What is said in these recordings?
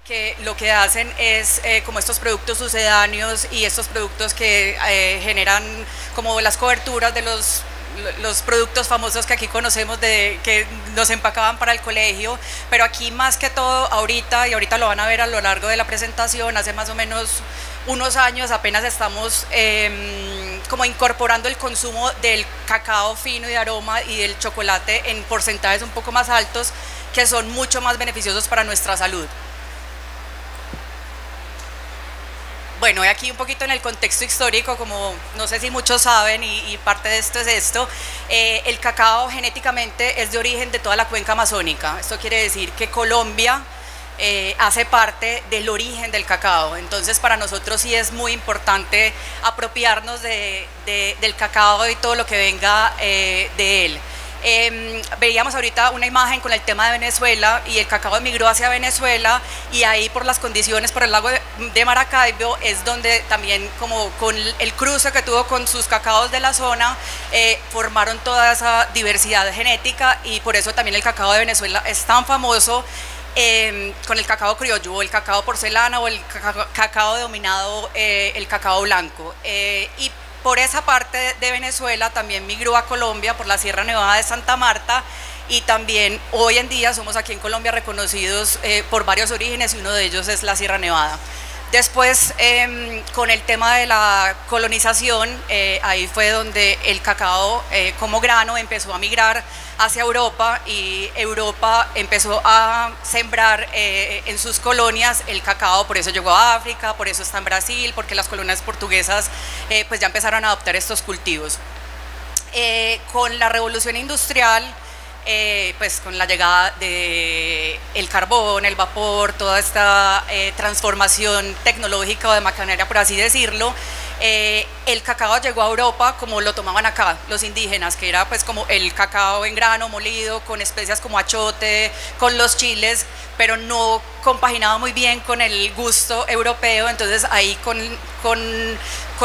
que lo que hacen es como estos productos sucedáneos y estos productos que generan como las coberturas de los productos famosos que aquí conocemos que nos empacaban para el colegio, pero aquí más que todo ahorita, y ahorita lo van a ver a lo largo de la presentación, hace más o menos unos años apenas estamos como incorporando el consumo del cacao fino y de aroma y del chocolate en porcentajes un poco más altos que son mucho más beneficiosos para nuestra salud. Bueno, aquí un poquito en el contexto histórico, como no sé si muchos saben y parte de esto es esto, el cacao genéticamente es de origen de toda la cuenca amazónica. Esto quiere decir que Colombia hace parte del origen del cacao, entonces para nosotros sí es muy importante apropiarnos del cacao y todo lo que venga de él. Veíamos ahorita una imagen con el tema de Venezuela y el cacao emigró hacia Venezuela y ahí por las condiciones, por el lago de Maracaibo es donde también como con el cruce que tuvo con sus cacaos de la zona formaron toda esa diversidad genética y por eso también el cacao de Venezuela es tan famoso con el cacao criollo o el cacao porcelana o el cacao denominado el cacao blanco y por esa parte de Venezuela también migró a Colombia por la Sierra Nevada de Santa Marta y también hoy en día somos aquí en Colombia reconocidos por varios orígenes y uno de ellos es la Sierra Nevada. Después, con el tema de la colonización, ahí fue donde el cacao como grano empezó a migrar hacia Europa y Europa empezó a sembrar en sus colonias el cacao, por eso llegó a África, por eso está en Brasil, porque las colonias portuguesas pues ya empezaron a adoptar estos cultivos. Con la revolución industrial, pues con la llegada del carbón, el vapor, toda esta transformación tecnológica o de maquinaria, por así decirlo, el cacao llegó a Europa como lo tomaban acá los indígenas, que era pues como el cacao en grano molido con especias como achote, con los chiles, pero no compaginaba muy bien con el gusto europeo, entonces ahí con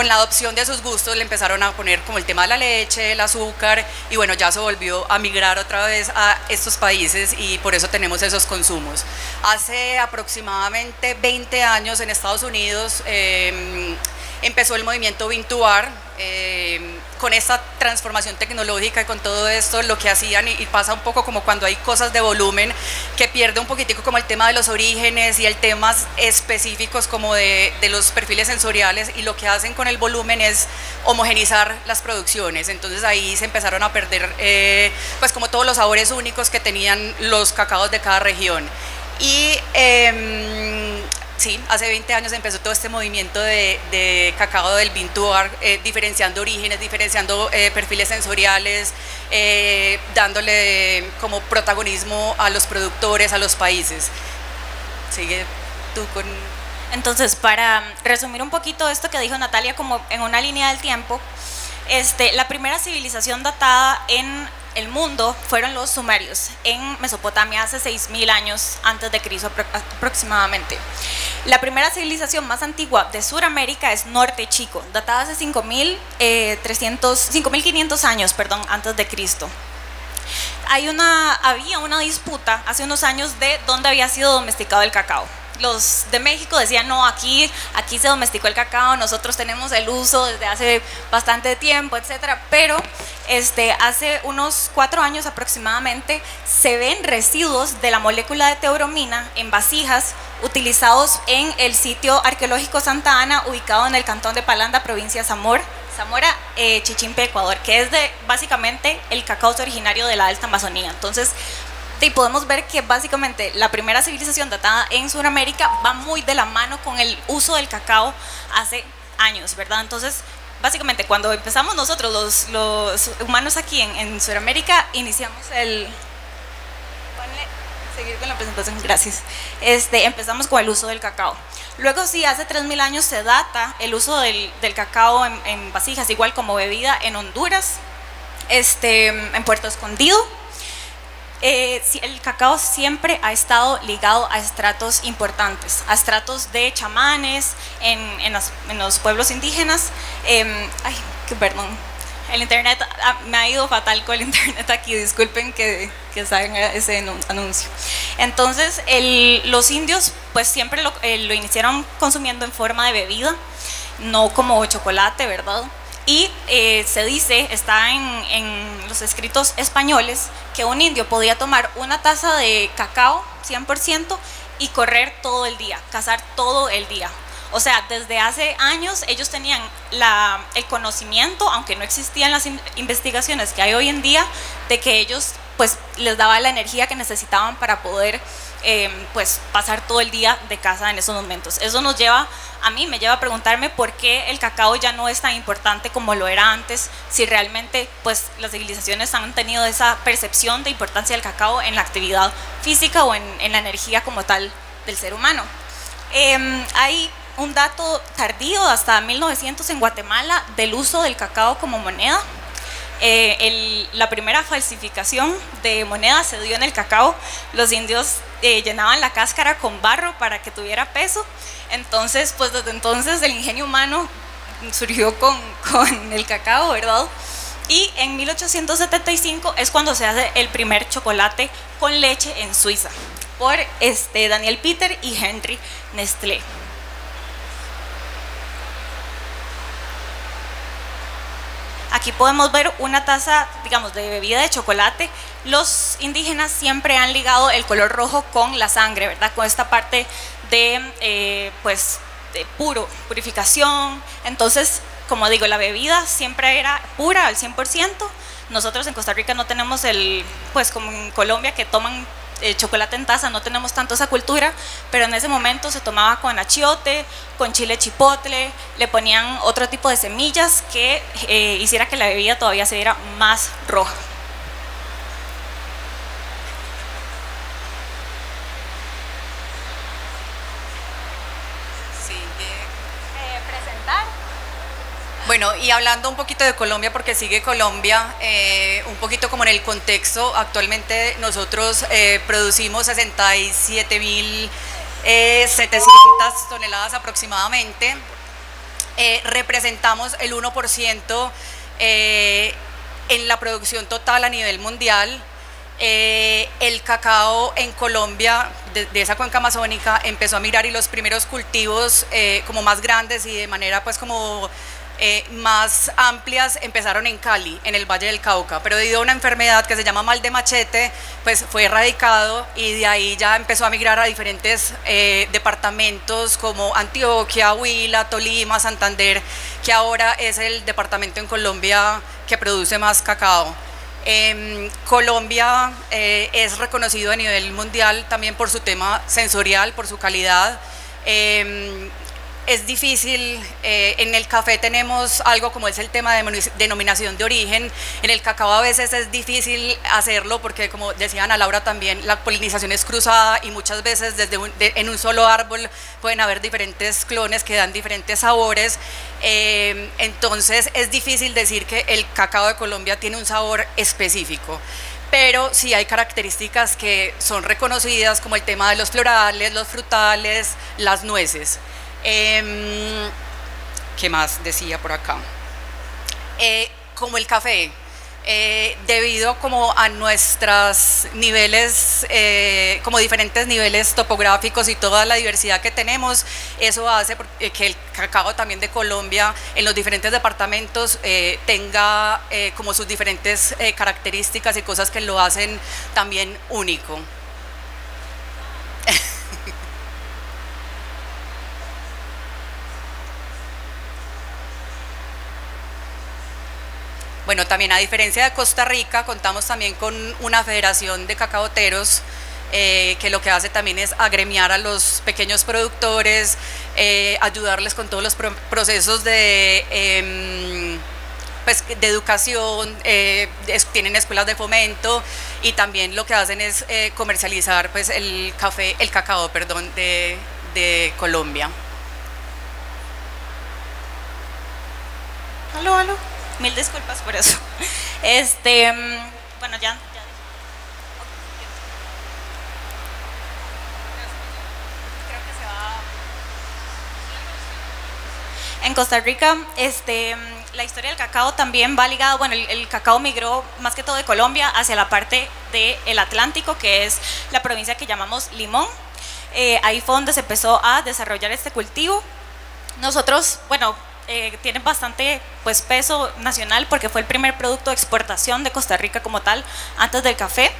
la adopción de sus gustos le empezaron a poner como el tema de la leche, el azúcar y bueno, ya se volvió a migrar otra vez a estos países y por eso tenemos esos consumos. Hace aproximadamente 20 años en Estados Unidos empezó el movimiento Bean-to-Bar, con esta transformación tecnológica y con todo esto lo que hacían y pasa un poco como cuando hay cosas de volumen que pierde un poquitico como el tema de los orígenes y el temas específicos como de los perfiles sensoriales y lo que hacen con el volumen es homogenizar las producciones, entonces ahí se empezaron a perder pues como todos los sabores únicos que tenían los cacaos de cada región y sí, hace 20 años empezó todo este movimiento de cacao del Bean-to-Bar, diferenciando orígenes, diferenciando perfiles sensoriales, dándole como protagonismo a los productores, a los países. Sigue tú con... Entonces, para resumir un poquito esto que dijo Natalia como en una línea del tiempo, la primera civilización datada en el mundo fueron los sumerios en Mesopotamia hace 6.000 años antes de Cristo aproximadamente. La primera civilización más antigua de Sudamérica es Norte Chico, datada hace 5.500 años, perdón, antes de Cristo. Había una disputa hace unos años de dónde había sido domesticado el cacao. Los de México decían, no, aquí se domesticó el cacao, nosotros tenemos el uso desde hace bastante tiempo, etcétera, pero hace unos 4 años aproximadamente se ven residuos de la molécula de teobromina en vasijas utilizados en el sitio arqueológico Santa Ana, ubicado en el cantón de Palanda, provincia de Zamora, Chichimpe, Ecuador, que es básicamente el cacao originario de la Alta Amazonía. Entonces, y podemos ver que básicamente la primera civilización datada en Sudamérica va muy de la mano con el uso del cacao hace años, ¿verdad? Entonces, básicamente cuando empezamos nosotros, los humanos aquí en Sudamérica, iniciamos seguir con la presentación, gracias. Empezamos con el uso del cacao. Luego sí, hace 3.000 años se data el uso del cacao en vasijas, igual como bebida en Honduras, en Puerto Escondido. El cacao siempre ha estado ligado a estratos importantes, a estratos de chamanes en los pueblos indígenas, El internet, me ha ido fatal con el internet aquí, disculpen que salga ese anuncio. Entonces, los indios pues siempre lo iniciaron consumiendo en forma de bebida, no como chocolate, ¿verdad? Y se dice, está en los escritos españoles, que un indio podía tomar una taza de cacao 100% y correr todo el día, cazar todo el día. O sea, desde hace años ellos tenían el conocimiento, aunque no existían las investigaciones que hay hoy en día, de que ellos pues les daba la energía que necesitaban para poder pues pasar todo el día de caza en esos momentos. Eso a mí me lleva a preguntarme por qué el cacao ya no es tan importante como lo era antes, si realmente pues las civilizaciones han tenido esa percepción de importancia del cacao en la actividad física o en la energía como tal del ser humano. Hay un dato tardío, hasta 1900 en Guatemala, del uso del cacao como moneda. La primera falsificación de moneda se dio en el cacao. Los indios llenaban la cáscara con barro para que tuviera peso. Entonces, pues desde entonces el ingenio humano surgió con el cacao, ¿verdad? Y en 1875 es cuando se hace el primer chocolate con leche en Suiza, por Daniel Peter y Henry Nestlé. Aquí podemos ver una taza, digamos, de bebida de chocolate. Los indígenas siempre han ligado el color rojo con la sangre, ¿verdad? Con esta parte de, pues, de purificación. Entonces, como digo, la bebida siempre era pura al 100%. Nosotros en Costa Rica no tenemos pues como en Colombia que toman chocolate en taza, no tenemos tanto esa cultura, pero en ese momento se tomaba con achiote, con chile chipotle, le ponían otro tipo de semillas que hiciera que la bebida todavía se viera más roja. Presentar. Bueno, y hablando un poquito de Colombia, porque sigue Colombia, un poquito como en el contexto, actualmente nosotros producimos 67.700 toneladas aproximadamente, representamos el 1% en la producción total a nivel mundial. El cacao en Colombia, de esa cuenca amazónica, empezó a migrar y los primeros cultivos como más grandes y de manera pues como más amplias empezaron en Cali, en el Valle del Cauca, pero debido a una enfermedad que se llama mal de machete, pues fue erradicado y de ahí ya empezó a migrar a diferentes departamentos como Antioquia, Huila, Tolima, Santander, que ahora es el departamento en Colombia que produce más cacao. Colombia es reconocido a nivel mundial también por su tema sensorial, por su calidad. Es difícil, en el café tenemos algo como es el tema de denominación de origen. En el cacao a veces es difícil hacerlo porque, como decía Ana Laura también, la polinización es cruzada y muchas veces en un solo árbol pueden haber diferentes clones que dan diferentes sabores. Entonces es difícil decir que el cacao de Colombia tiene un sabor específico, pero sí hay características que son reconocidas, como el tema de los florales, los frutales, las nueces. ¿Qué más decía por acá? Como el café, debido como a nuestros niveles, como diferentes niveles topográficos y toda la diversidad que tenemos, eso hace que el cacao también de Colombia en los diferentes departamentos tenga como sus diferentes características y cosas que lo hacen también único. Bueno, también a diferencia de Costa Rica, contamos también con una federación de cacaoteros que lo que hace también es agremiar a los pequeños productores, ayudarles con todos los procesos de educación, tienen escuelas de fomento y también lo que hacen es comercializar pues, el cacao de Colombia. Aló, aló. Mil disculpas por eso. Bueno, ya. Creo que se va. En Costa Rica, la historia del cacao también va ligada, bueno, el cacao migró más que todo de Colombia hacia la parte del Atlántico, que es la provincia que llamamos Limón. Ahí fue donde se empezó a desarrollar este cultivo. Nosotros, bueno, tiene bastante pues, peso nacional porque fue el primer producto de exportación de Costa Rica como tal, antes del café.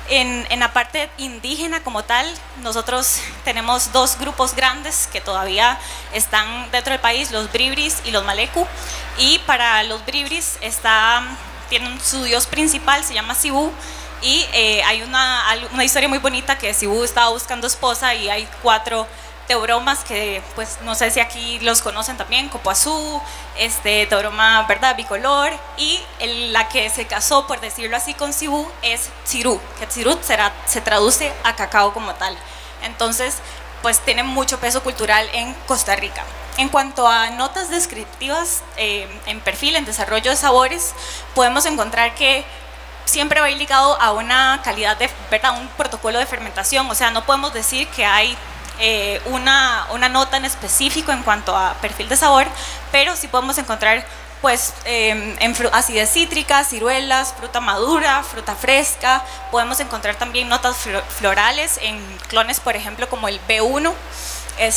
En la parte indígena como tal, nosotros tenemos dos grupos grandes que todavía están dentro del país, los bribris y los maleku. Y para los bribris tienen su dios principal, se llama Cibú. Y hay una historia muy bonita que Cibú estaba buscando esposa y hay 4 teobromas que pues no sé si aquí los conocen también, Copoazú, teoroma, ¿verdad?, bicolor, y la que se casó, por decirlo así, con Cibú es Tsirú, que Tsirú se traduce a cacao como tal. Entonces pues tiene mucho peso cultural en Costa Rica. En cuanto a notas descriptivas en perfil, en desarrollo de sabores, podemos encontrar que siempre va ligado a una calidad de, ¿verdad?, un protocolo de fermentación. O sea, no podemos decir que hay una nota en específico en cuanto a perfil de sabor, pero sí podemos encontrar pues acidez cítrica, ciruelas, fruta madura, fruta fresca. Podemos encontrar también notas florales en clones, por ejemplo, como el B1,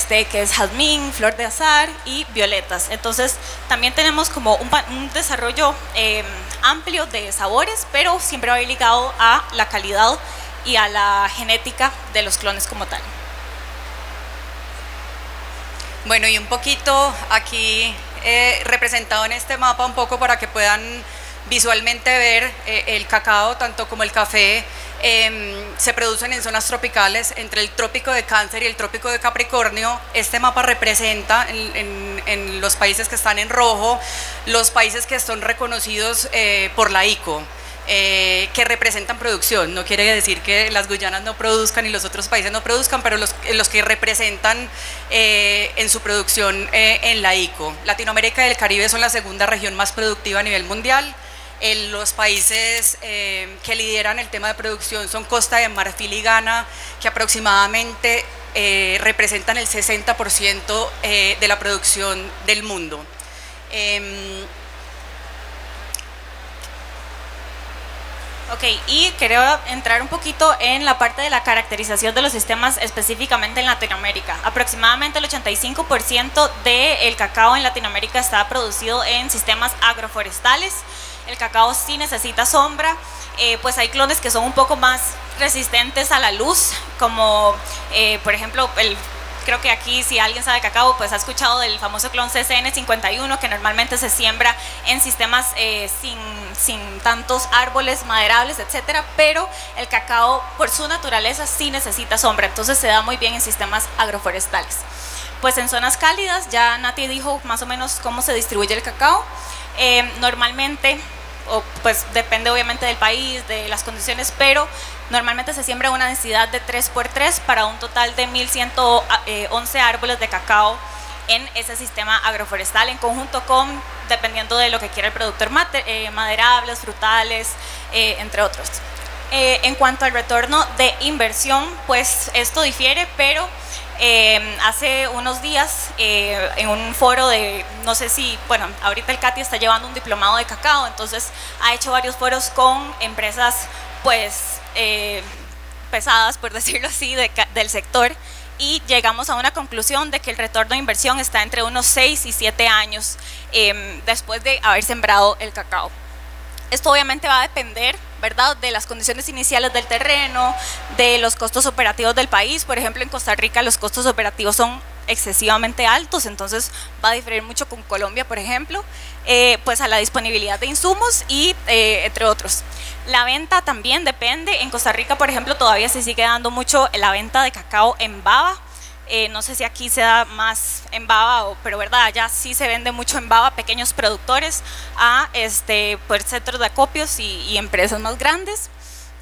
que es jazmín, flor de azahar y violetas. Entonces también tenemos como un desarrollo amplio de sabores, pero siempre va ligado a la calidad y a la genética de los clones como tal. Bueno, y un poquito aquí representado en este mapa, un poco para que puedan visualmente ver el cacao, tanto como el café, se producen en zonas tropicales, entre el trópico de Cáncer y el trópico de Capricornio. Este mapa representa en los países que están en rojo, los países que son reconocidos por la ICO. Que representan producción. No quiere decir que las Guyanas no produzcan y los otros países no produzcan, pero los que representan en su producción en la ICO. Latinoamérica y el Caribe son la segunda región más productiva a nivel mundial. Los países que lideran el tema de producción son Costa de Marfil y Ghana, que aproximadamente representan el 60% de la producción del mundo. Ok, y quiero entrar un poquito en la parte de la caracterización de los sistemas específicamente en Latinoamérica. Aproximadamente el 85% del cacao en Latinoamérica está producido en sistemas agroforestales. El cacao sí necesita sombra, pues hay clones que son un poco más resistentes a la luz, como por ejemplo creo que aquí, si alguien sabe cacao, pues ha escuchado del famoso clon CCN51, que normalmente se siembra en sistemas sin tantos árboles maderables, etcétera, pero el cacao por su naturaleza sí necesita sombra, entonces se da muy bien en sistemas agroforestales. Pues en zonas cálidas, ya Nati dijo más o menos cómo se distribuye el cacao. Normalmente, pues depende obviamente del país, de las condiciones, pero normalmente se siembra una densidad de 3×3 para un total de 1111 árboles de cacao en ese sistema agroforestal, en conjunto con, dependiendo de lo que quiera el productor, maderables, frutales, entre otros. En cuanto al retorno de inversión, pues esto difiere, pero hace unos días en un foro de, no sé si, bueno, ahorita el CATI está llevando un diplomado de cacao, entonces ha hecho varios foros con empresas pues pesadas, por decirlo así, del sector, y llegamos a una conclusión de que el retorno de inversión está entre unos 6 y 7 años después de haber sembrado el cacao. Esto obviamente va a depender, ¿verdad?, de las condiciones iniciales del terreno, de los costos operativos del país. Por ejemplo, en Costa Rica los costos operativos son excesivamente altos, entonces va a diferir mucho con Colombia, por ejemplo, pues a la disponibilidad de insumos y entre otros. La venta también depende. En Costa Rica, por ejemplo, todavía se sigue dando mucho la venta de cacao en baba. No sé si aquí se da más en baba, pero verdad, allá sí se vende mucho en baba, pequeños productores a pues, centros de acopios y empresas más grandes.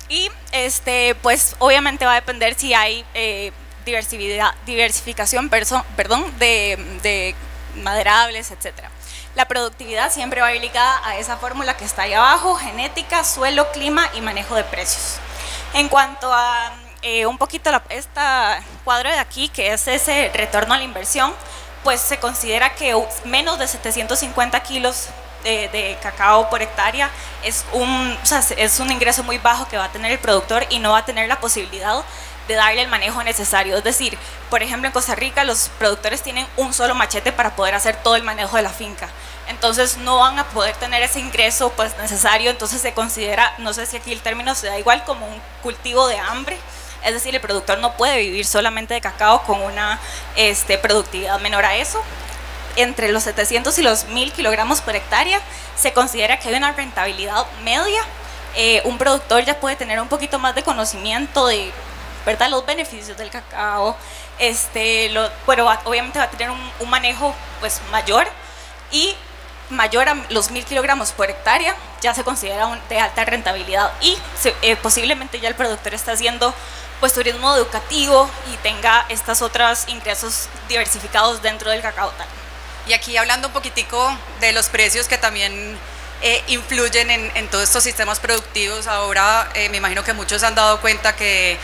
Y pues obviamente va a depender si hay diversificación de maderables, etcétera. La productividad siempre va a ir ligada a esa fórmula que está ahí abajo: genética, suelo, clima y manejo de precios. En cuanto a un poquito este cuadro de aquí, que es ese retorno a la inversión, pues se considera que menos de 750 kilos de cacao por hectárea es o sea, es un ingreso muy bajo que va a tener el productor y no va a tener la posibilidad de darle el manejo necesario. Es decir, por ejemplo, en Costa Rica los productores tienen un solo machete para poder hacer todo el manejo de la finca. Entonces no van a poder tener ese ingreso pues necesario, entonces se considera, no sé si aquí el término se da igual, como un cultivo de hambre. Es decir, el productor no puede vivir solamente de cacao con una productividad menor a eso. Entre los 700 y los 1000 kilogramos por hectárea se considera que hay una rentabilidad media. Un productor ya puede tener un poquito más de conocimiento de, ¿verdad?, los beneficios del cacao, pero obviamente va a tener un manejo pues mayor, y mayor a los 1000 kilogramos por hectárea ya se considera de alta rentabilidad, y posiblemente ya el productor está haciendo pues turismo educativo y tenga estos otros ingresos diversificados dentro del cacao tal. Y aquí hablando un poquitico de los precios que también influyen en todos estos sistemas productivos. Ahora me imagino que muchos se han dado cuenta que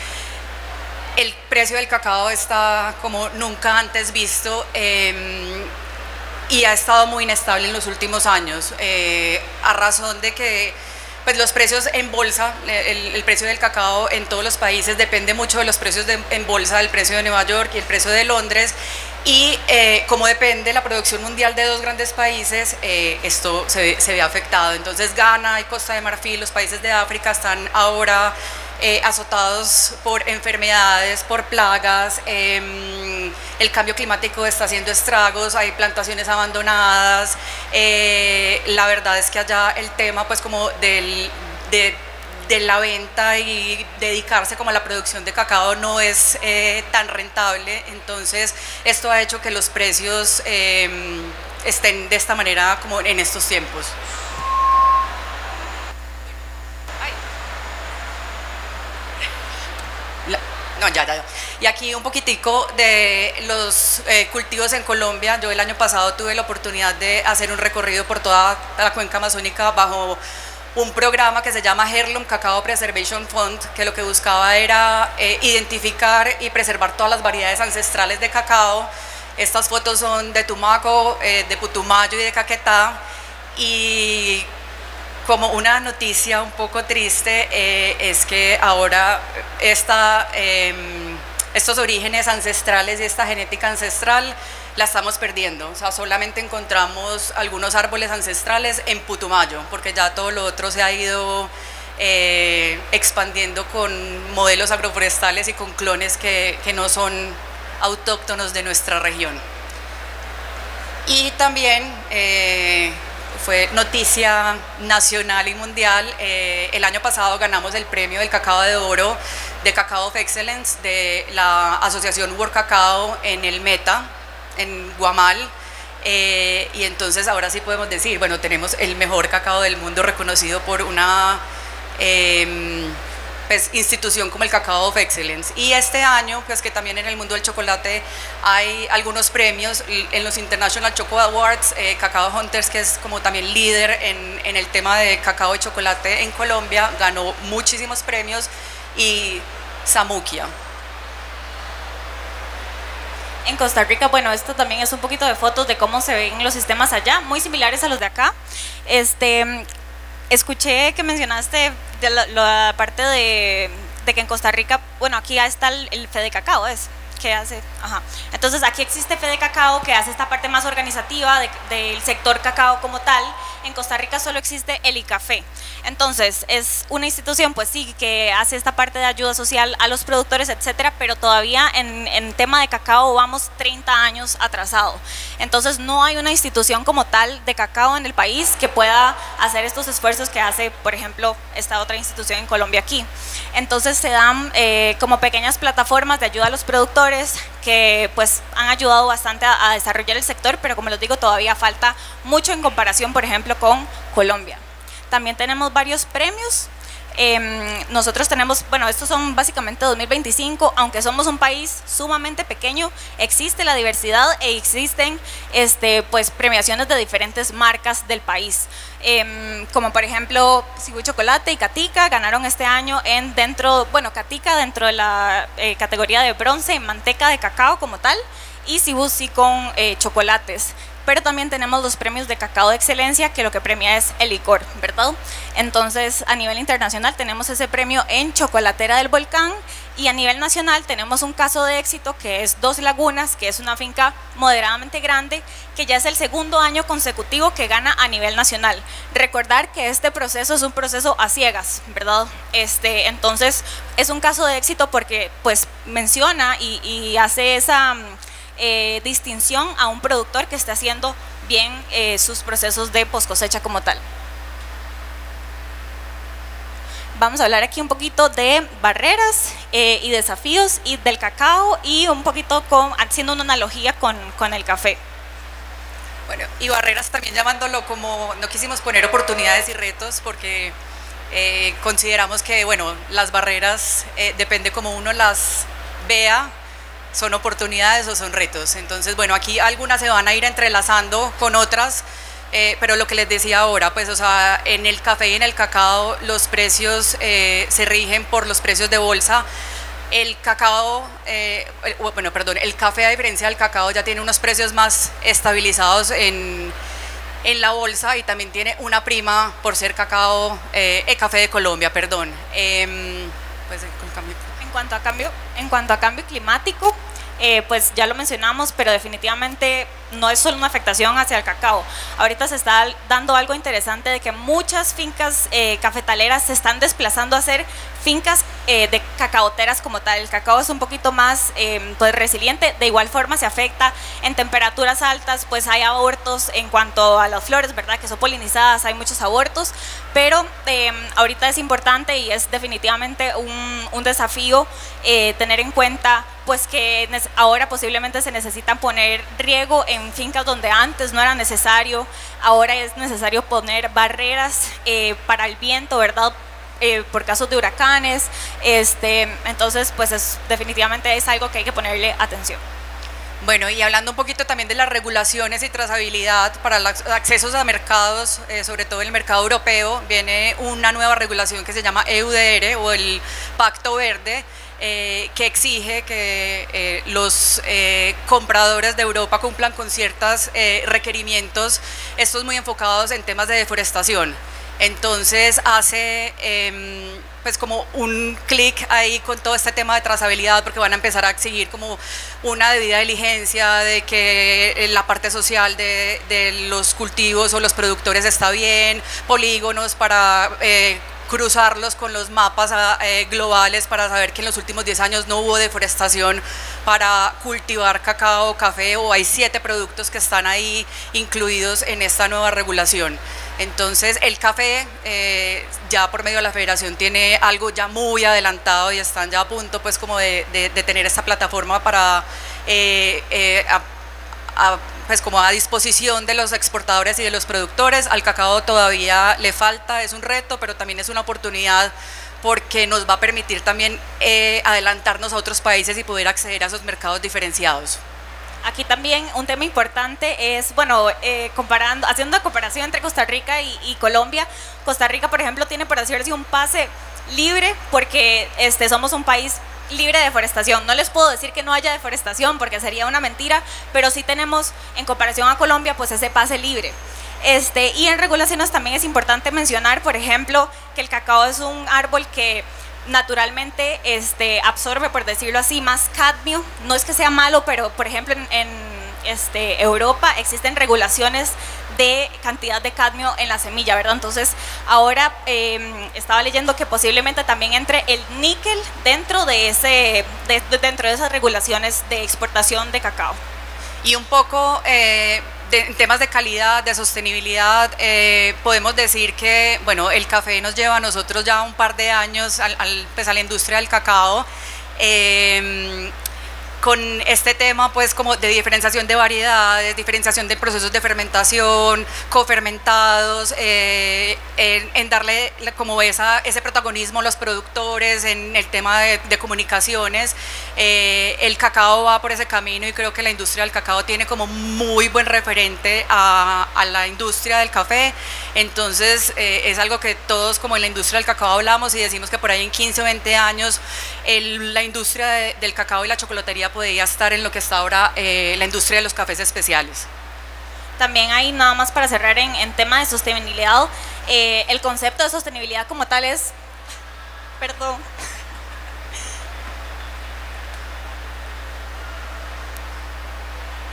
el precio del cacao está como nunca antes visto, y ha estado muy inestable en los últimos años, a razón de que pues los precios en bolsa, el precio del cacao en todos los países depende mucho de los precios en bolsa, del precio de Nueva York y el precio de Londres, y como depende la producción mundial de dos grandes países, esto se ve afectado. Entonces Ghana y Costa de Marfil, los países de África, están ahora azotados por enfermedades, por plagas, el cambio climático está haciendo estragos, hay plantaciones abandonadas, la verdad es que allá el tema pues como de la venta y dedicarse como a la producción de cacao no es tan rentable. Entonces esto ha hecho que los precios estén de esta manera como en estos tiempos. No, ya. Y aquí un poquitico de los cultivos en Colombia. Yo el año pasado tuve la oportunidad de hacer un recorrido por toda la cuenca amazónica bajo un programa que se llama Heirloom Cacao Preservation Fund, que lo que buscaba era identificar y preservar todas las variedades ancestrales de cacao. Estas fotos son de Tumaco, de Putumayo y de Caquetá, y como una noticia un poco triste es que ahora estos orígenes ancestrales y esta genética ancestral la estamos perdiendo. O sea, solamente encontramos algunos árboles ancestrales en Putumayo, porque ya todo lo otro se ha ido expandiendo con modelos agroforestales y con clones que no son autóctonos de nuestra región. Y también fue noticia nacional y mundial, el año pasado ganamos el premio del Cacao de Oro de Cacao of Excellence de la asociación World Cacao en el Meta, en Guamal, y entonces ahora sí podemos decir, bueno, tenemos el mejor cacao del mundo reconocido por una pues, institución como el Cacao of Excellence. Y este año, pues que también en el mundo del chocolate hay algunos premios, en los International Choco Awards, Cacao Hunters, que es como también líder en el tema de cacao y chocolate en Colombia, ganó muchísimos premios, y Samuquia. En Costa Rica, bueno, esto también es un poquito de fotos de cómo se ven los sistemas allá, muy similares a los de acá. Escuché que mencionaste de la parte de que en Costa Rica, bueno, aquí ya está el Fede Cacao, que hace, entonces aquí existe Fede Cacao, que hace esta parte más organizativa del sector cacao como tal. En Costa Rica solo existe el ICAFE. Entonces es una institución, pues sí, que hace esta parte de ayuda social a los productores, etcétera, pero todavía en tema de cacao vamos 30 años atrasado. Entonces no hay una institución como tal de cacao en el país que pueda hacer estos esfuerzos que hace, por ejemplo, esta otra institución en Colombia aquí. Entonces se dan como pequeñas plataformas de ayuda a los productores que pues han ayudado bastante a desarrollar el sector, pero como les digo, todavía falta mucho en comparación, por ejemplo, con Colombia. También tenemos varios premios. Nosotros tenemos, bueno, estos son básicamente 2025, aunque somos un país sumamente pequeño, existe la diversidad e existen pues premiaciones de diferentes marcas del país, como por ejemplo Sibú Chocolate y Catica ganaron este año Catica dentro de la categoría de bronce en manteca de cacao como tal, y Cibussi con chocolates. Pero también tenemos los premios de cacao de excelencia, que lo que premia es el licor, ¿verdad? Entonces, a nivel internacional tenemos ese premio en Chocolatera del Volcán, y a nivel nacional tenemos un caso de éxito que es Dos Lagunas, que es una finca moderadamente grande, que ya es el segundo año consecutivo que gana a nivel nacional. Recordar que este proceso es un proceso a ciegas, ¿verdad? Entonces, es un caso de éxito porque pues menciona y hace esa distinción a un productor que está haciendo bien sus procesos de post cosecha como tal. Vamos a hablar aquí un poquito de barreras y desafíos y del cacao, y un poquito haciendo una analogía con el café. Bueno, y barreras también llamándolo como, no quisimos poner oportunidades y retos porque consideramos que, bueno, las barreras depende como uno las vea, son oportunidades o son retos. Entonces, bueno, aquí algunas se van a ir entrelazando con otras, pero lo que les decía ahora, pues, o sea, en el café y en el cacao los precios se rigen por los precios de bolsa. El cacao, el café, a diferencia del cacao, ya tiene unos precios más estabilizados en la bolsa, y también tiene una prima por ser cacao, café de Colombia, perdón. Pues, En cuanto a cambio climático, pues ya lo mencionamos, pero definitivamente no es solo una afectación hacia el cacao. Ahorita se está dando algo interesante de que muchas fincas cafetaleras se están desplazando a ser fincas de cacaoteras como tal. El cacao es un poquito más pues resiliente, de igual forma se afecta en temperaturas altas, pues hay abortos en cuanto a las flores, ¿verdad? Que son polinizadas, hay muchos abortos, pero ahorita es importante y es definitivamente un desafío tener en cuenta pues que ahora posiblemente se necesitan poner riego en fincas donde antes no era necesario. Ahora es necesario poner barreras para el viento, ¿verdad? Por casos de huracanes. Entonces pues definitivamente es algo que hay que ponerle atención. Bueno, y hablando un poquito también de las regulaciones y trazabilidad para los accesos a mercados, sobre todo el mercado europeo, viene una nueva regulación que se llama EUDR, o el Pacto Verde, que exige que los compradores de Europa cumplan con ciertos requerimientos, estos muy enfocados en temas de deforestación. Entonces hace pues como un clic ahí con todo este tema de trazabilidad, porque van a empezar a exigir como una debida diligencia de que la parte social de los cultivos o los productores está bien, polígonos para cruzarlos con los mapas globales para saber que en los últimos 10 años no hubo deforestación para cultivar cacao o café, o hay 7 productos que están ahí incluidos en esta nueva regulación. Entonces el café ya por medio de la federación tiene algo ya muy adelantado y están ya a punto pues como de tener esta plataforma para pues como a disposición de los exportadores y de los productores. Al cacao todavía le falta, es un reto, pero también es una oportunidad porque nos va a permitir también adelantarnos a otros países y poder acceder a esos mercados diferenciados. Aquí también un tema importante es, bueno, haciendo una comparación entre Costa Rica y Colombia. Costa Rica, por ejemplo, tiene, por decirlo así, un pase libre porque somos un país libre de deforestación. No les puedo decir que no haya deforestación porque sería una mentira, pero sí tenemos, en comparación a Colombia, pues ese pase libre. Y en regulaciones también es importante mencionar, por ejemplo, que el cacao es un árbol que naturalmente absorbe, por decirlo así, más cadmio. No es que sea malo, pero por ejemplo en Europa existen regulaciones de cantidad de cadmio en la semilla, ¿verdad? Entonces ahora estaba leyendo que posiblemente también entre el níquel dentro de esas regulaciones de exportación de cacao. Y un poco en temas de calidad, de sostenibilidad, podemos decir que, bueno, el café nos lleva a nosotros ya un par de años pues a la industria del cacao, con este tema pues como de diferenciación de variedades, diferenciación de procesos de fermentación, cofermentados, en darle como ese protagonismo a los productores, en el tema de comunicaciones. El cacao va por ese camino y creo que la industria del cacao tiene como muy buen referente a la industria del café. Entonces es algo que todos como en la industria del cacao hablamos y decimos que por ahí en 15 o 20 años la industria del cacao y la chocolatería podía estar en lo que está ahora la industria de los cafés especiales. También hay, nada más para cerrar en tema de sostenibilidad, el concepto de sostenibilidad como tal es, perdón,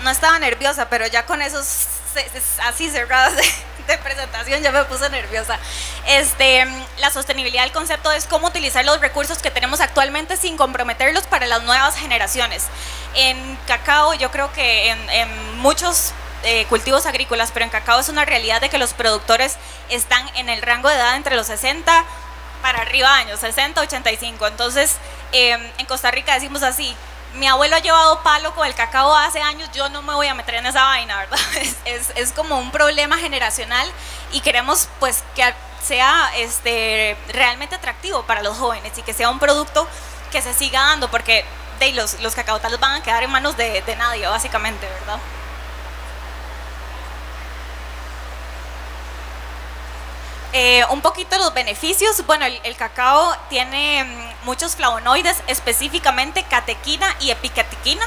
no estaba nerviosa, pero ya con esos así cerrados de presentación ya me puse nerviosa. La sostenibilidad del concepto es cómo utilizar los recursos que tenemos actualmente sin comprometerlos para las nuevas generaciones. En cacao, yo creo que en muchos cultivos agrícolas, pero en cacao es una realidad de que los productores están en el rango de edad entre los 60 para arriba años, 60, 85. Entonces, en Costa Rica decimos así: mi abuelo ha llevado palo con el cacao hace años, yo no me voy a meter en esa vaina, ¿verdad? Es como un problema generacional y queremos pues que sea realmente atractivo para los jóvenes y que sea un producto que se siga dando, porque los cacaotales van a quedar en manos de nadie, básicamente, ¿verdad? Un poquito los beneficios. Bueno, el cacao tiene muchos flavonoides, específicamente catequina y epicatequina.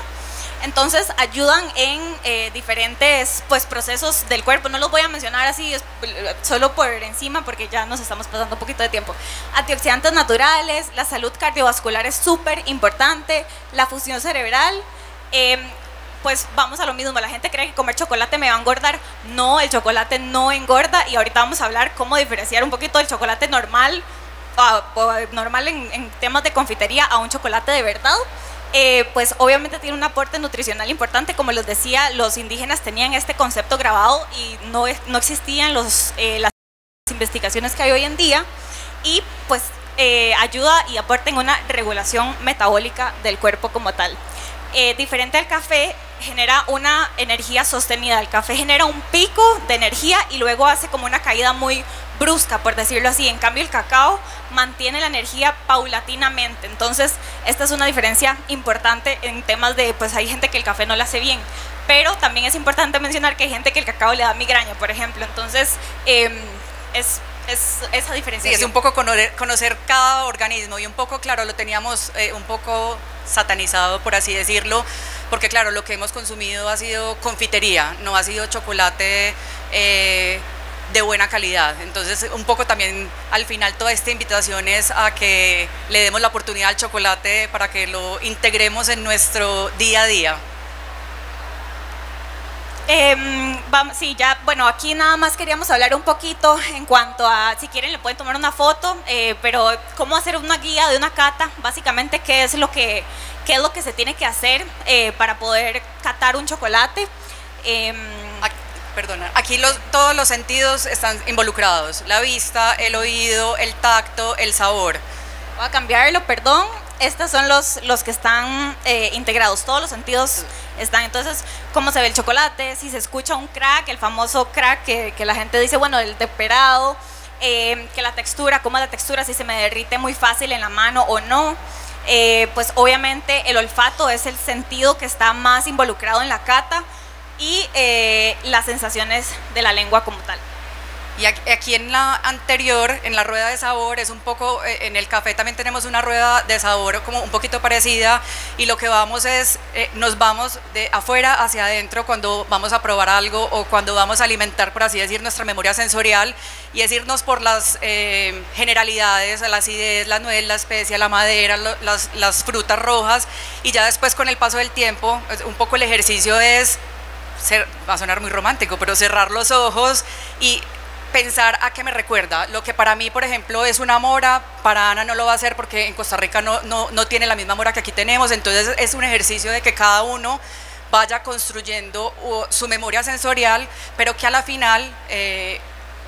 Entonces ayudan en diferentes pues, procesos del cuerpo. No los voy a mencionar así solo por encima porque ya nos estamos pasando un poquito de tiempo. Antioxidantes naturales, la salud cardiovascular es súper importante, la fusión cerebral. Pues vamos a lo mismo, la gente cree que comer chocolate me va a engordar. No, el chocolate no engorda, y ahorita vamos a hablar cómo diferenciar un poquito el chocolate normal, normal en temas de confitería, a un chocolate de verdad. Pues obviamente tiene un aporte nutricional importante. Como les decía, los indígenas tenían este concepto grabado y no existían las investigaciones que hay hoy en día, y pues ayuda y aporta en una regulación metabólica del cuerpo como tal. Diferente al café, genera una energía sostenida. El café genera un pico de energía y luego hace como una caída muy brusca, por decirlo así. En cambio, el cacao mantiene la energía paulatinamente. Entonces, esta es una diferencia importante en temas de, pues hay gente que el café no le hace bien, pero también es importante mencionar que hay gente que el cacao le da migraña, por ejemplo. Entonces, es esa diferencia. Sí, es un poco conocer cada organismo, y un poco, claro, lo teníamos un poco satanizado, por así decirlo, porque claro, lo que hemos consumido ha sido confitería, no ha sido chocolate de buena calidad. Entonces, un poco también al final toda esta invitación es a que le demos la oportunidad al chocolate para que lo integremos en nuestro día a día. Sí, ya, bueno, aquí nada más queríamos hablar un poquito en cuanto a, si quieren le pueden tomar una foto, pero cómo hacer una guía de una cata, básicamente qué es lo que se tiene que hacer para poder catar un chocolate. Perdona, aquí todos los sentidos están involucrados: la vista, el oído, el tacto, el sabor. Voy a cambiarlo, perdón. Estos son los que están integrados, todos los sentidos están. Entonces, cómo se ve el chocolate, si se escucha un crack, el famoso crack que la gente dice, bueno, el temperado, que la textura, cómo es la textura, si se me derrite muy fácil en la mano o no. Pues obviamente el olfato es el sentido que está más involucrado en la cata, y las sensaciones de la lengua como tal. Y aquí en la anterior, en la rueda de sabor, es un poco, en el café también tenemos una rueda de sabor como un poquito parecida, y lo que vamos es, nos vamos de afuera hacia adentro cuando vamos a probar algo, o cuando vamos a alimentar, por así decir, nuestra memoria sensorial, y es irnos por las generalidades, la acidez, la nuez, la especia, la madera, las frutas rojas, y ya después con el paso del tiempo, un poco el ejercicio es, va a sonar muy romántico, pero cerrar los ojos y pensar a qué me recuerda. Lo que para mí, por ejemplo, es una mora, para Ana no lo va a hacer porque en Costa Rica no tiene la misma mora que aquí tenemos. Entonces es un ejercicio de que cada uno vaya construyendo su memoria sensorial, pero que a la final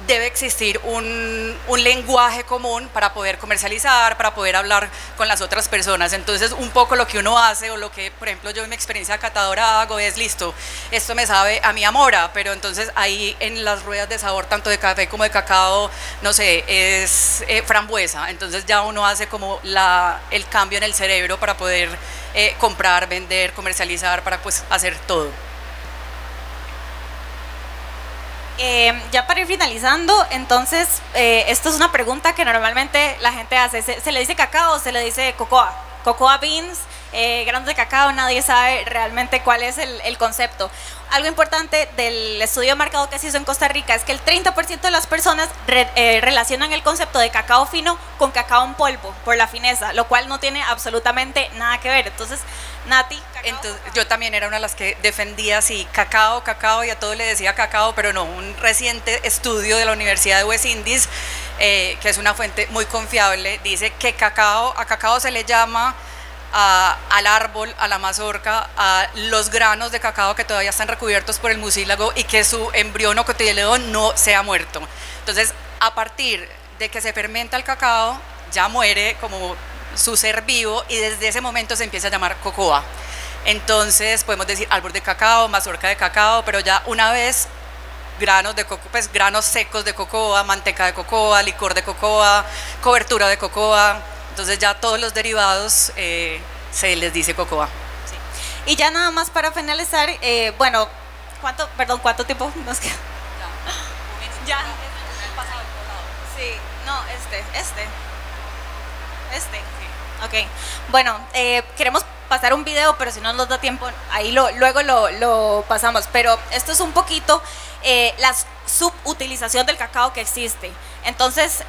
debe existir un lenguaje común para poder comercializar, para poder hablar con las otras personas. Entonces, un poco lo que uno hace, o lo que, por ejemplo, yo en mi experiencia catadora hago es, listo, esto me sabe a mi amora, pero entonces ahí en las ruedas de sabor, tanto de café como de cacao, no sé, es frambuesa. Entonces ya uno hace como el cambio en el cerebro para poder comprar, vender, comercializar, para pues hacer todo. Ya para ir finalizando, entonces, esto es una pregunta que normalmente la gente hace: ¿se le dice cacao o se le dice cocoa? cocoa beans, granos de cacao, nadie sabe realmente cuál es el concepto. Algo importante del estudio de mercado que se hizo en Costa Rica es que el 30% de las personas relacionan el concepto de cacao fino con cacao en polvo, por la fineza, lo cual no tiene absolutamente nada que ver. Entonces, Nati, entonces, yo también era una de las que defendía así, cacao, cacao, y a todo le decía cacao, pero no, un reciente estudio de la Universidad de West Indies, que es una fuente muy confiable, dice que a cacao se le llama al árbol, a la mazorca, a los granos de cacao que todavía están recubiertos por el mucílago y que su embrión o cotiledón no se ha muerto. Entonces, a partir de que se fermenta el cacao, ya muere como su ser vivo y desde ese momento se empieza a llamar cocoa. Entonces, podemos decir árbol de cacao, mazorca de cacao, pero ya una vez granos de cocoa, pues granos secos de cocoa, manteca de cocoa, licor de cocoa, cobertura de cocoa. Entonces ya todos los derivados se les dice cocoa. Sí. Y ya nada más para finalizar, bueno, ¿cuánto tiempo nos queda? Ya. Sí, no, sí. Ok, bueno, queremos pasar un video, pero si no nos da tiempo, ahí luego lo pasamos. Pero esto es un poquito la subutilización del cacao que existe. Entonces,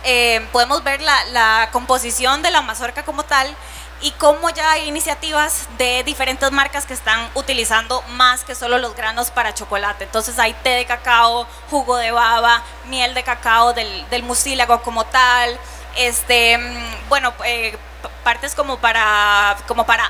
podemos ver la composición de la mazorca como tal y cómo ya hay iniciativas de diferentes marcas que están utilizando más que solo los granos para chocolate. Entonces, hay té de cacao, jugo de baba, miel de cacao del mucílago como tal, bueno, partes como para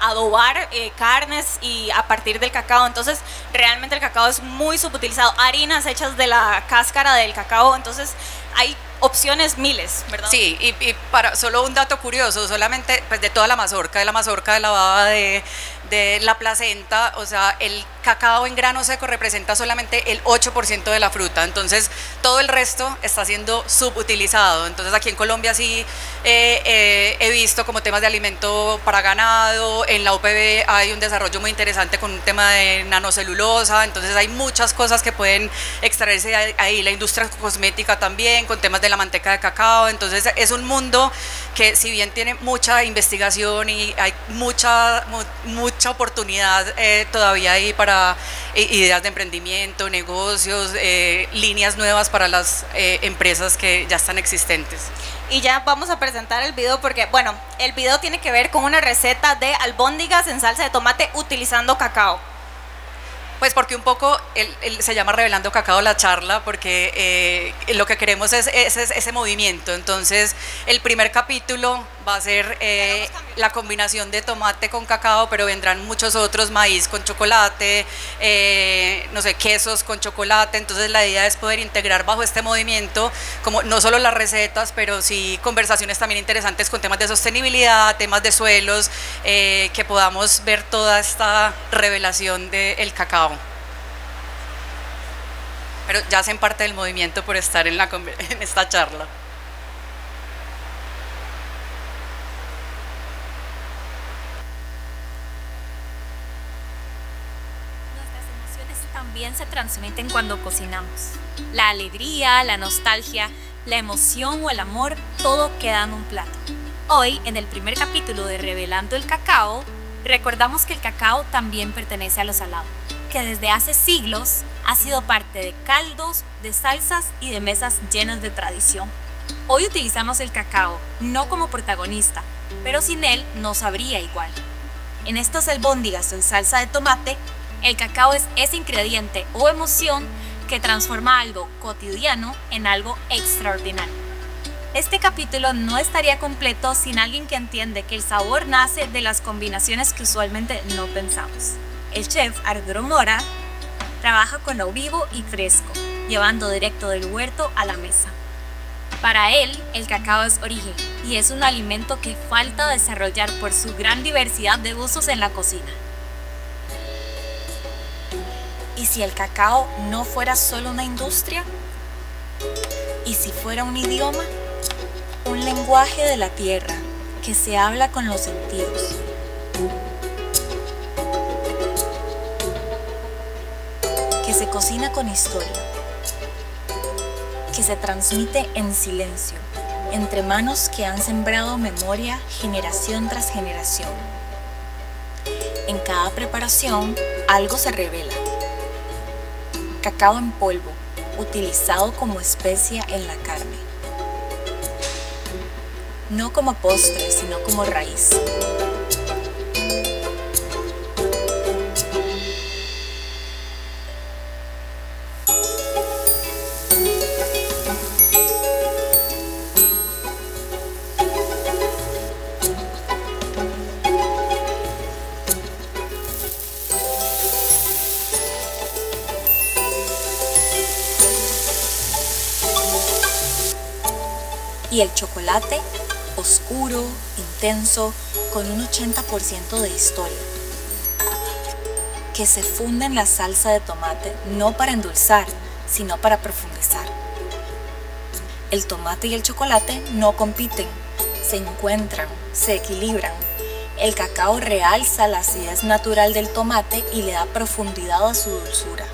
adobar carnes y a partir del cacao. Entonces realmente el cacao es muy subutilizado, harinas hechas de la cáscara del cacao. Entonces hay opciones miles, ¿verdad? Sí, y para solo un dato curioso, solamente pues de toda la mazorca, de la baba, de la placenta, o sea, el cacao en grano seco representa solamente el 8% de la fruta, entonces todo el resto está siendo subutilizado. Entonces aquí en Colombia sí he visto como temas de alimento para ganado, en la UPB hay un desarrollo muy interesante con un tema de nanocelulosa, entonces hay muchas cosas que pueden extraerse ahí, la industria cosmética también, con temas de la manteca de cacao. Entonces es un mundo que si bien tiene mucha investigación y hay mucha oportunidad todavía ahí para ideas de emprendimiento, negocios, líneas nuevas para las empresas que ya están existentes. Y ya vamos a presentar el video porque, bueno, el video tiene que ver con una receta de albóndigas en salsa de tomate utilizando cacao. Pues porque un poco se llama Revelando Cacao la charla, porque lo que queremos es ese movimiento. Entonces el primer capítulo va a ser la combinación de tomate con cacao, pero vendrán muchos otros, maíz con chocolate, no sé, quesos con chocolate. Entonces la idea es poder integrar bajo este movimiento como no solo las recetas, pero sí conversaciones también interesantes con temas de sostenibilidad, temas de suelos, que podamos ver toda esta revelación del cacao. Pero ya hacen parte del movimiento por estar en esta charla. También se transmiten cuando cocinamos. La alegría, la nostalgia, la emoción o el amor, todo queda en un plato. Hoy, en el primer capítulo de Revelando el Cacao, recordamos que el cacao también pertenece a lo salado, que desde hace siglos ha sido parte de caldos, de salsas y de mesas llenas de tradición. Hoy utilizamos el cacao no como protagonista, pero sin él no sabría igual. En estos albóndigas en salsa de tomate, el cacao es ese ingrediente o emoción que transforma algo cotidiano en algo extraordinario. Este capítulo no estaría completo sin alguien que entiende que el sabor nace de las combinaciones que usualmente no pensamos. El chef Arturo Mora trabaja con lo vivo y fresco, llevando directo del huerto a la mesa. Para él, el cacao es origen y es un alimento que falta desarrollar por su gran diversidad de usos en la cocina. ¿Y si el cacao no fuera solo una industria? ¿Y si fuera un idioma? Un lenguaje de la tierra que se habla con los sentidos. Que se cocina con historia. Que se transmite en silencio, entre manos que han sembrado memoria generación tras generación. En cada preparación, algo se revela. Cacao en polvo, utilizado como especia en la carne. No como postre, sino como raíz. Y el chocolate, oscuro, intenso, con un 80% de historia, que se funde en la salsa de tomate no para endulzar, sino para profundizar. El tomate y el chocolate no compiten, se encuentran, se equilibran. El cacao realza la acidez natural del tomate y le da profundidad a su dulzura.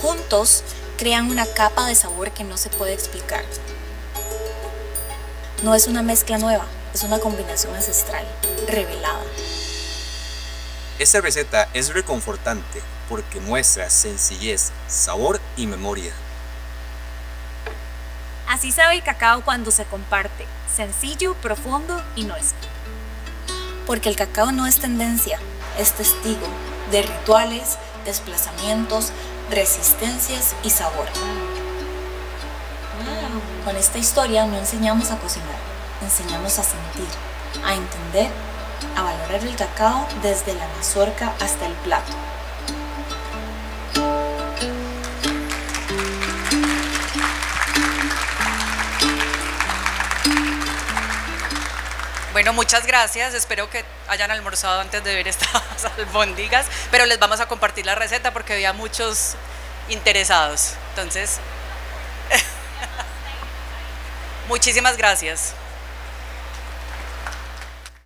Juntos crean una capa de sabor que no se puede explicar. No es una mezcla nueva, es una combinación ancestral, revelada. Esta receta es reconfortante porque muestra sencillez, sabor y memoria. Así sabe el cacao cuando se comparte, sencillo, profundo y nuestro. Porque el cacao no es tendencia, es testigo de rituales, desplazamientos, resistencias y sabor. Con esta historia no enseñamos a cocinar, enseñamos a sentir, a entender, a valorar el cacao desde la mazorca hasta el plato. Bueno, muchas gracias, espero que hayan almorzado antes de ver estas albóndigas, pero les vamos a compartir la receta porque había muchos interesados. Entonces, muchísimas gracias.